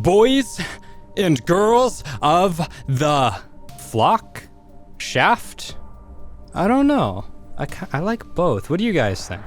boys and girls of the flock? Shaft? I don't know. I like both. What do you guys think?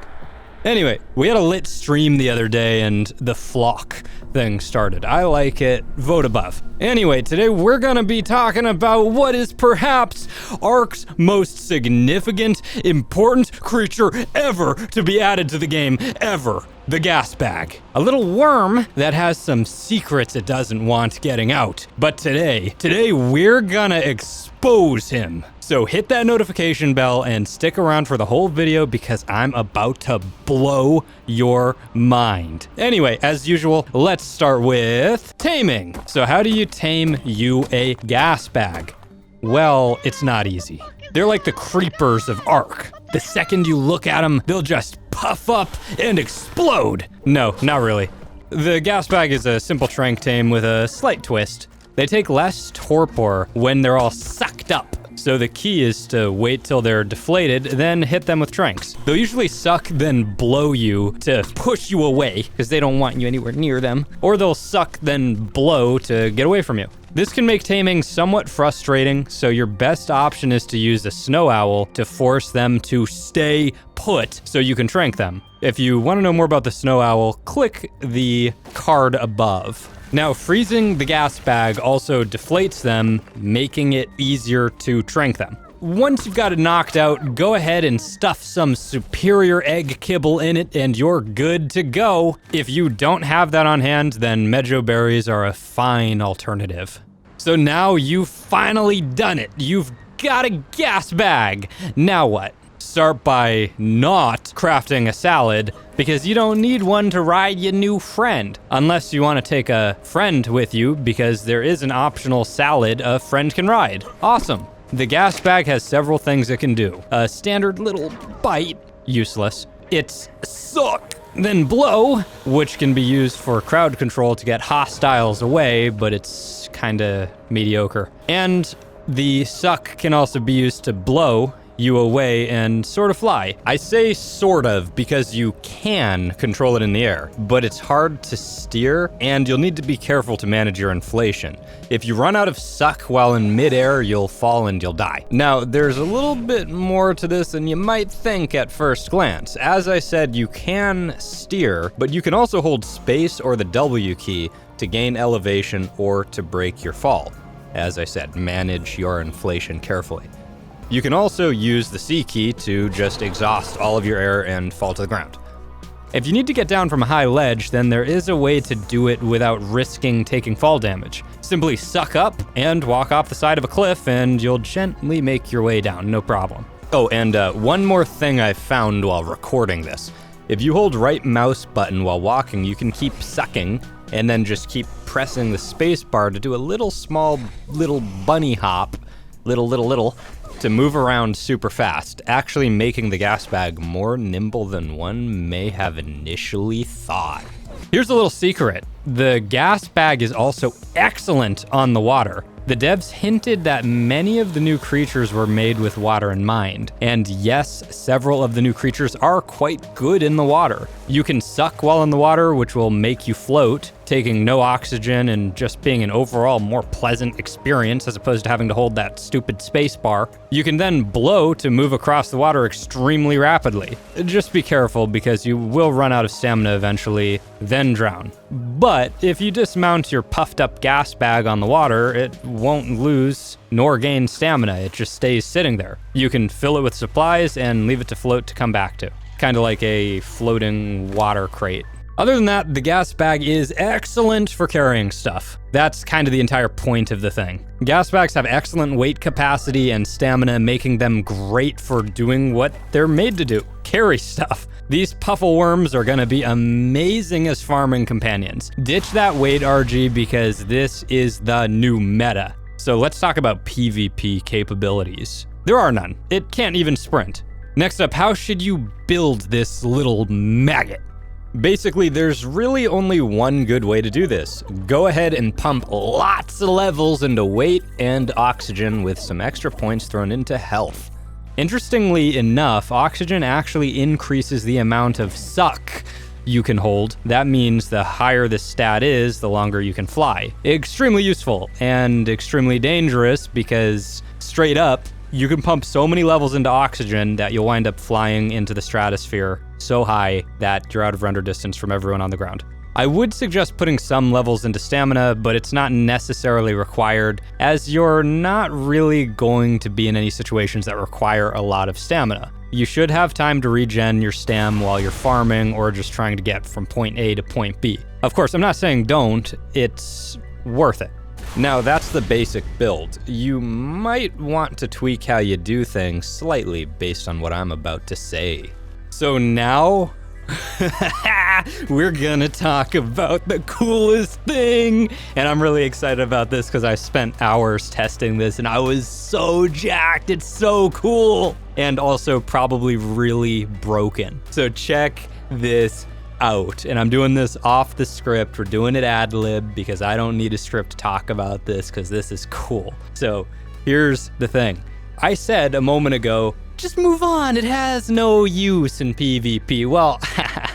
Anyway, we had a lit stream the other day and the flock thing started. I like it. Vote above. Anyway, today we're gonna be talking about what is perhaps Ark's most significant, important creature ever to be added to the game, ever. The Gasbag. A little worm that has some secrets it doesn't want getting out. But today we're gonna expose him. So hit that notification bell and stick around for the whole video because I'm about to blow your mind. Anyway, as usual, let's start with taming. So how do you tame a Gasbag? Well, it's not easy. They're like the creepers of Ark. The second you look at them, they'll just puff up and explode. No, not really. The Gasbag is a simple tranq tame with a slight twist. They take less torpor when they're all sucked up. So the key is to wait till they're deflated, then hit them with tranqs. They'll usually suck, then blow you to push you away, because they don't want you anywhere near them. Or they'll suck, then blow to get away from you. This can make taming somewhat frustrating, so your best option is to use a snow owl to force them to stay put so you can tranq them. If you want to know more about the snow owl, click the card above. Now, freezing the Gasbag also deflates them, making it easier to tranq them. Once you've got it knocked out, go ahead and stuff some superior egg kibble in it and you're good to go. If you don't have that on hand, then mejo berries are a fine alternative. So now you've finally done it. You've got a Gasbag. Now what? Start by not crafting a salad because you don't need one to ride your new friend. Unless you want to take a friend with you because there is an optional salad a friend can ride. Awesome. The Gasbag has several things it can do. A standard little bite, useless. It's suck, then blow, which can be used for crowd control to get hostiles away, but it's kinda mediocre. And the suck can also be used to blow you away and sort of fly. I say sort of because you can control it in the air, but it's hard to steer and you'll need to be careful to manage your inflation. If you run out of suck while in midair, you'll fall and you'll die. Now, there's a little bit more to this than you might think at first glance. As I said, you can steer, but you can also hold space or the W key to gain elevation or to break your fall. As I said, manage your inflation carefully. You can also use the C key to just exhaust all of your air and fall to the ground. If you need to get down from a high ledge, then there is a way to do it without risking taking fall damage. Simply suck up and walk off the side of a cliff and you'll gently make your way down, no problem. Oh, and one more thing I found while recording this. If you hold right mouse button while walking, you can keep sucking and then just keep pressing the space bar to do a little bunny hop, little, to move around super fast, actually making the Gasbag more nimble than one may have initially thought. Here's a little secret. The Gasbag is also excellent on the water. The devs hinted that many of the new creatures were made with water in mind. And yes, several of the new creatures are quite good in the water. You can suck while in the water, which will make you float, taking no oxygen and just being an overall more pleasant experience as opposed to having to hold that stupid space bar. You can then blow to move across the water extremely rapidly. Just be careful because you will run out of stamina eventually, then drown. But if you dismount your puffed up Gasbag on the water, it won't lose nor gain stamina, it just stays sitting there. You can fill it with supplies and leave it to float to come back to. Kind of like a floating water crate. Other than that, the Gasbag is excellent for carrying stuff. That's kind of the entire point of the thing. Gasbags have excellent weight capacity and stamina, making them great for doing what they're made to do, carry stuff. These puffle worms are gonna be amazing as farming companions. Ditch that weight RG because this is the new meta. So let's talk about PvP capabilities. There are none. It can't even sprint. Next up, how should you build this little maggot? Basically, there's really only one good way to do this. Go ahead and pump lots of levels into weight and oxygen with some extra points thrown into health. Interestingly enough, oxygen actually increases the amount of suck you can hold. That means the higher the stat is, the longer you can fly. Extremely useful and extremely dangerous because straight up, you can pump so many levels into oxygen that you'll wind up flying into the stratosphere so high that you're out of render distance from everyone on the ground. I would suggest putting some levels into stamina, but it's not necessarily required, as you're not really going to be in any situations that require a lot of stamina. You should have time to regen your stam while you're farming or just trying to get from point A to point B. Of course, I'm not saying don't, it's worth it. Now that's the basic build. You might want to tweak how you do things slightly based on what I'm about to say. So now, we're gonna talk about the coolest thing. And I'm really excited about this because I spent hours testing this and I was so jacked. It's so cool. And also probably really broken. So check this out. And I'm doing this off the script. We're doing it ad lib because I don't need a script to talk about this because this is cool. So here's the thing. I said a moment ago, just move on, it has no use in PvP. Well,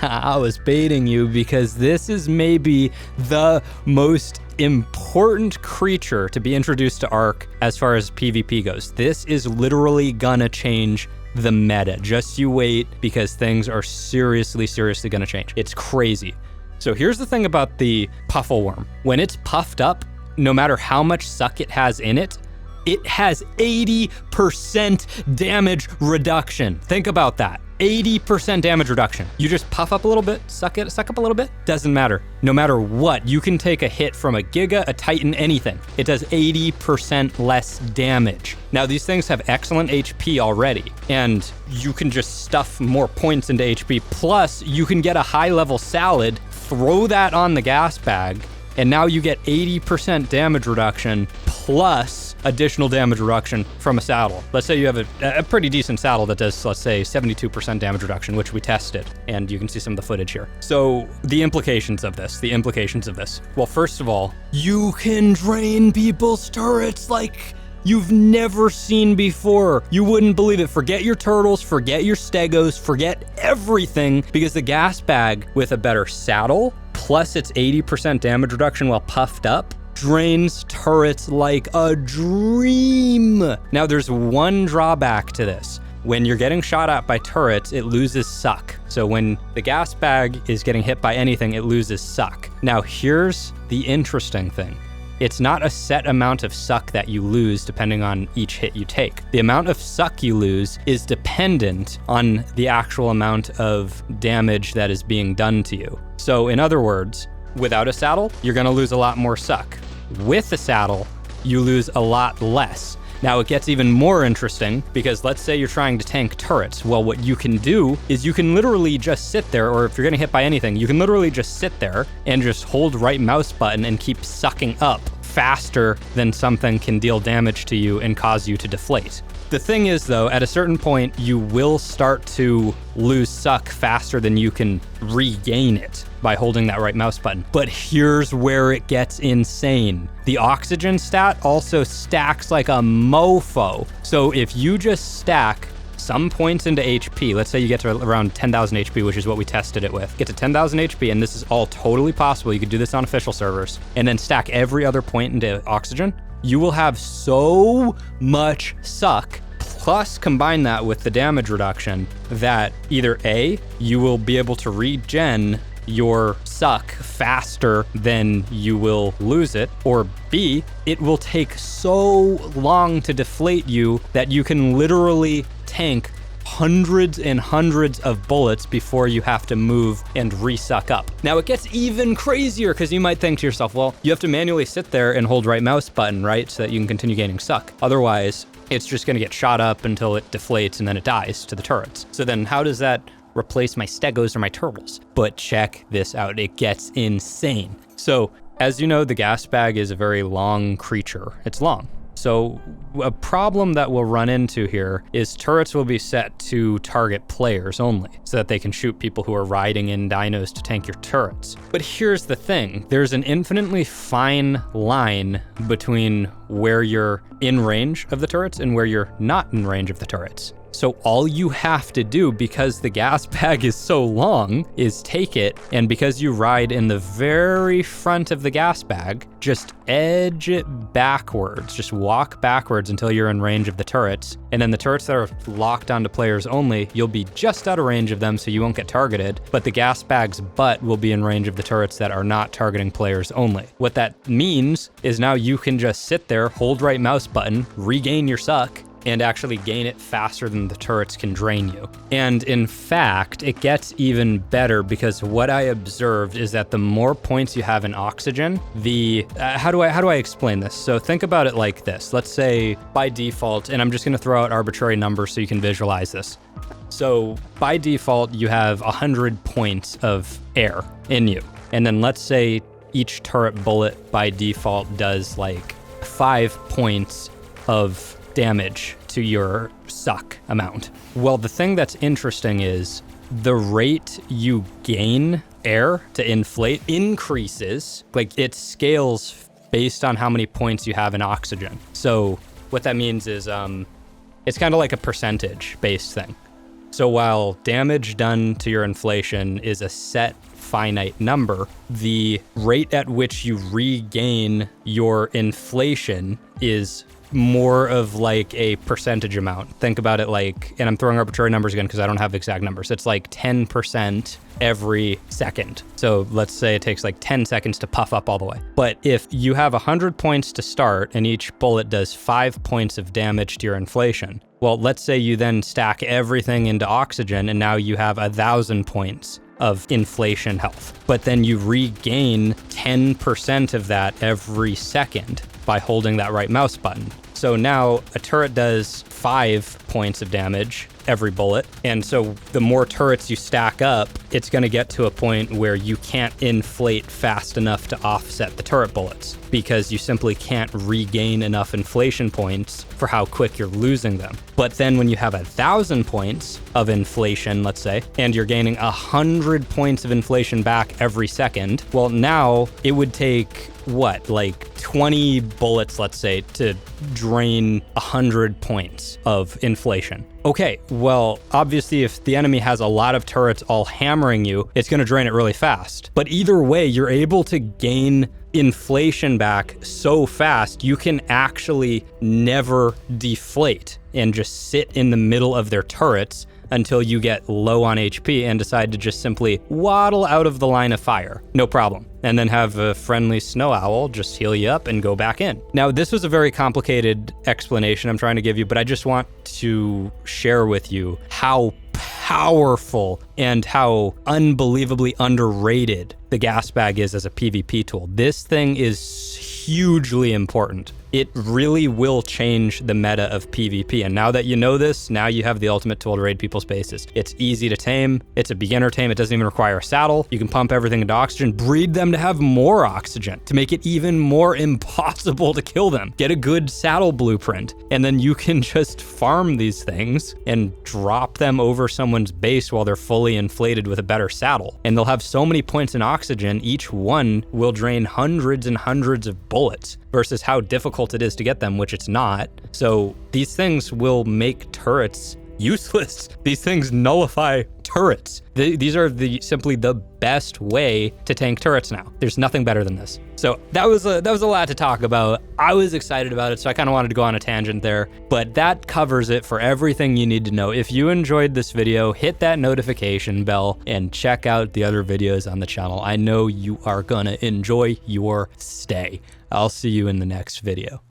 I was baiting you because this is maybe the most important creature to be introduced to Ark as far as PvP goes. This is literally gonna change the meta. Just you wait, because things are seriously gonna change. It's crazy. So here's the thing about the Puffleworm. When it's puffed up, no matter how much suck it has in it, it has 80% damage reduction. Think about that. 80% damage reduction. You just puff up a little bit, suck up a little bit, doesn't matter. No matter what, you can take a hit from a Giga, a Titan, anything. It does 80% less damage. Now these things have excellent HP already, and you can just stuff more points into HP. Plus, you can get a high level salad, throw that on the Gasbag, and now you get 80% damage reduction plus additional damage reduction from a saddle. Let's say you have a pretty decent saddle that does, let's say, 72% damage reduction, which we tested, and you can see some of the footage here. So the implications of this. Well, first of all, you can drain people's turrets like you've never seen before. You wouldn't believe it. Forget your turtles, forget your stegos, forget everything, because the Gasbag with a better saddle, plus its 80% damage reduction while puffed up, drains turrets like a dream. Now there's one drawback to this. When you're getting shot at by turrets, it loses suck. So when the Gasbag is getting hit by anything, it loses suck. Now here's the interesting thing. It's not a set amount of suck that you lose depending on each hit you take. The amount of suck you lose is dependent on the actual amount of damage that is being done to you. So in other words, without a saddle, you're gonna lose a lot more suck. With a saddle, you lose a lot less. Now it gets even more interesting because let's say you're trying to tank turrets. Well, what you can do is you can literally just sit there, or if you're getting hit by anything, you can literally just sit there and just hold right mouse button and keep sucking up faster than something can deal damage to you and cause you to deflate. The thing is though, at a certain point, you will start to lose suck faster than you can regain it by holding that right mouse button. But here's where it gets insane. The oxygen stat also stacks like a mofo. So if you just stack some points into HP, let's say you get to around 10,000 HP, which is what we tested it with. Get to 10,000 HP, and this is all totally possible. You could do this on official servers, and then stack every other point into oxygen. You will have so much suck, plus combine that with the damage reduction, that either A, you will be able to regen your suck faster than you will lose it, or B, it will take so long to deflate you that you can literally tank hundreds and hundreds of bullets before you have to move and resuck up. Now it gets even crazier because you might think to yourself, well, you have to manually sit there and hold right mouse button, right? So that you can continue gaining suck. Otherwise, it's just gonna get shot up until it deflates and then it dies to the turrets. So then how does that replace my stegos or my turtles? But check this out, it gets insane. So as you know, the Gasbag is a very long creature. It's long. So a problem that we'll run into here is turrets will be set to target players only so that they can shoot people who are riding in dinos to tank your turrets. But here's the thing, there's an infinitely fine line between where you're in range of the turrets and where you're not in range of the turrets. So all you have to do, because the gas bag is so long, is take it, and because you ride in the very front of the gas bag, just edge it backwards. Just walk backwards until you're in range of the turrets. And then the turrets that are locked onto players only, you'll be just out of range of them so you won't get targeted, but the gas bag's butt will be in range of the turrets that are not targeting players only. What that means is now you can just sit there, hold right mouse button, regain your suck, and actually gain it faster than the turrets can drain you. And in fact, it gets even better because what I observed is that the more points you have in oxygen, how do I explain this? So think about it like this. Let's say by default, and I'm just gonna throw out arbitrary numbers so you can visualize this. So by default, you have 100 points of air in you. And then let's say each turret bullet by default does like 5 points of damage to your suck amount. Well, the thing that's interesting is the rate you gain air to inflate increases, like it scales based on how many points you have in oxygen. So what that means is it's kind of like a percentage-based thing. So while damage done to your inflation is a set finite number, the rate at which you regain your inflation is more of like a percentage amount. Think about it like, and I'm throwing arbitrary numbers again because I don't have exact numbers. It's like 10% every second. So let's say it takes like 10 seconds to puff up all the way. But if you have 100 points to start and each bullet does 5 points of damage to your inflation, well, let's say you then stack everything into oxygen and now you have 1,000 points of inflation health. But then you regain 10% of that every second by holding that right mouse button. So now a turret does 5 points of damage every bullet. And so the more turrets you stack up, it's going to get to a point where you can't inflate fast enough to offset the turret bullets because you simply can't regain enough inflation points for how quick you're losing them. But then when you have 1,000 points of inflation, let's say, and you're gaining 100 points of inflation back every second, well, now it would take what, like 20 bullets, let's say, to drain 100 points of inflation. Okay, well, obviously if the enemy has a lot of turrets all hammering you, it's gonna drain it really fast. But either way, you're able to gain inflation back so fast, you can actually never deflate and just sit in the middle of their turrets until you get low on HP and decide to just simply waddle out of the line of fire. No problem. And then have a friendly snow owl just heal you up and go back in. Now, this was a very complicated explanation I'm trying to give you, but I just want to share with you how powerful and how unbelievably underrated the Gasbag is as a PvP tool. This thing is hugely important. It really will change the meta of PvP. And now that you know this, now you have the ultimate tool to raid people's bases. It's easy to tame. It's a beginner tame. It doesn't even require a saddle. You can pump everything into oxygen, breed them to have more oxygen to make it even more impossible to kill them. Get a good saddle blueprint, and then you can just farm these things and drop them over someone's base while they're fully inflated with a better saddle. And they'll have so many points in oxygen, each one will drain hundreds and hundreds of bullets versus how difficult it is to get them, which it's not. So these things will make turrets useless. These things nullify turrets. These are simply the best way to tank turrets now. There's nothing better than this. So that was a lot to talk about. I was excited about it, so I kind of wanted to go on a tangent there, but that covers it for everything you need to know. If you enjoyed this video, hit that notification bell and check out the other videos on the channel. I know you are gonna enjoy your stay. I'll see you in the next video.